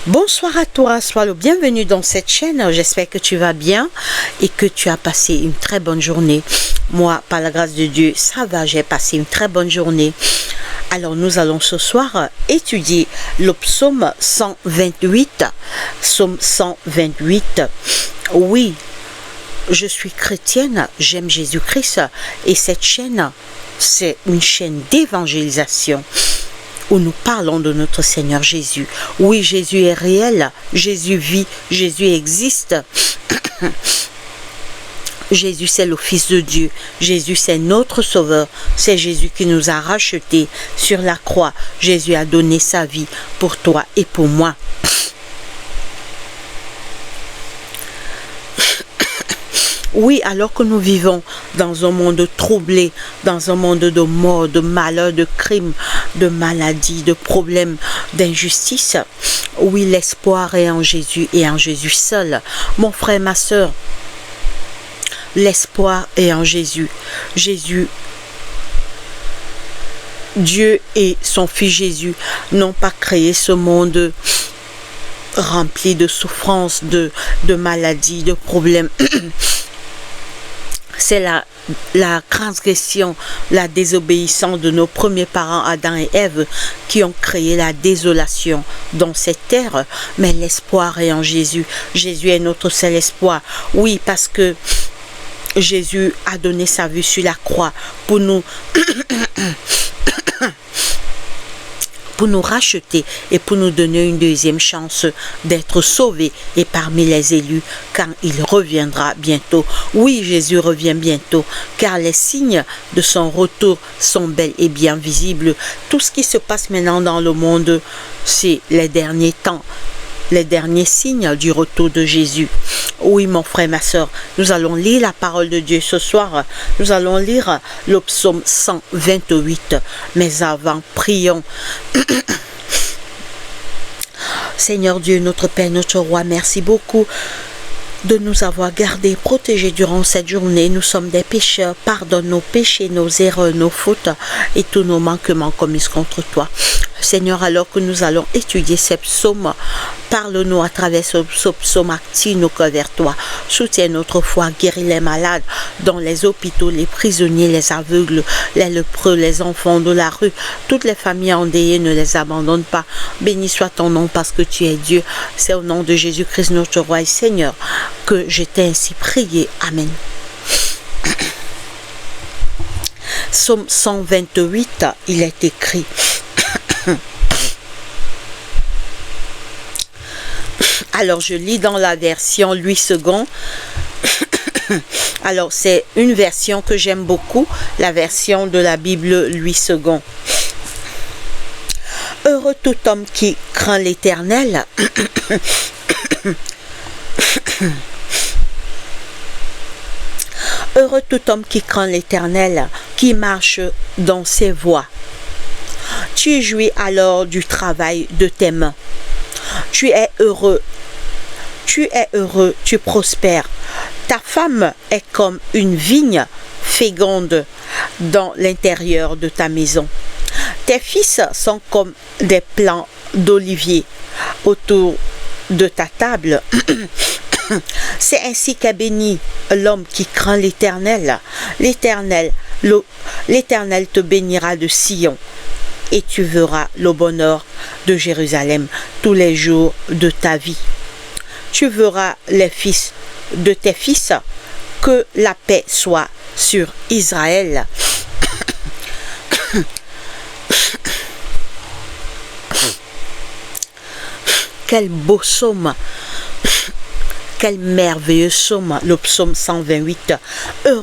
Bonsoir à toi, sois le bienvenu dans cette chaîne. J'espère que tu vas bien et que tu as passé une très bonne journée. Moi, par la grâce de Dieu, ça va, j'ai passé une très bonne journée. Alors, nous allons ce soir étudier le psaume 128. Psaume 128. Oui, je suis chrétienne, j'aime Jésus-Christ et cette chaîne, c'est une chaîne d'évangélisation où nous parlons de notre Seigneur Jésus. Oui, Jésus est réel, Jésus vit, Jésus existe. Jésus, c'est le Fils de Dieu. Jésus, c'est notre Sauveur. C'est Jésus qui nous a rachetés sur la croix. Jésus a donné sa vie pour toi et pour moi. Oui, alors que nous vivons dans un monde troublé, dans un monde de mort, de malheur, de crimes, de maladies, de problèmes, d'injustice, oui, l'espoir est en Jésus et en Jésus seul. Mon frère, ma soeur, l'espoir est en Jésus. Jésus, Dieu et son Fils Jésus n'ont pas créé ce monde rempli de souffrances, de maladies, de problèmes. C'est la transgression, la désobéissance de nos premiers parents, Adam et Ève, qui ont créé la désolation dans cette terre. Mais l'espoir est en Jésus. Jésus est notre seul espoir. Oui, parce que Jésus a donné sa vie sur la croix pour nous racheter et pour nous donner une deuxième chance d'être sauvés et parmi les élus quand il reviendra bientôt. Oui, Jésus revient bientôt car les signes de son retour sont bel et bien visibles. Tout ce qui se passe maintenant dans le monde, c'est les derniers temps, les derniers signes du retour de Jésus. Oui, mon frère, ma soeur, nous allons lire la parole de Dieu ce soir. Nous allons lire le psaume 128. Mais avant, prions. Seigneur Dieu, notre Père, notre Roi, merci beaucoup de nous avoir gardés, protégés durant cette journée. Nous sommes des pécheurs. Pardonne nos péchés, nos erreurs, nos fautes et tous nos manquements commis contre toi. Seigneur, alors que nous allons étudier ces psaumes, parle-nous à travers ce psaume, active nos cœurs vers toi. Soutiens notre foi, guéris les malades dans les hôpitaux, les prisonniers, les aveugles, les lépreux, les enfants de la rue. Toutes les familles endeuillées, ne les abandonne pas. Béni soit ton nom parce que tu es Dieu. C'est au nom de Jésus-Christ, notre Roi et Seigneur, que je t'ai ainsi prié. Amen. Psaume 128, il est écrit. Alors, je lis dans la version Louis II. Alors, c'est une version que j'aime beaucoup, la version de la Bible Louis II. Heureux tout homme qui craint l'Éternel. Heureux tout homme qui craint l'Éternel, qui marche dans ses voies. Tu jouis alors du travail de tes mains. Tu es heureux, tu prospères. Ta femme est comme une vigne féconde dans l'intérieur de ta maison. Tes fils sont comme des plants d'olivier autour de ta table. C'est ainsi qu'est béni l'homme qui craint l'Éternel. L'Éternel te bénira de Sion. Et tu verras le bonheur de Jérusalem tous les jours de ta vie. Tu verras les fils de tes fils, que la paix soit sur Israël. Quel beau psaume! Quel merveilleux psaume, le psaume 128. Heureux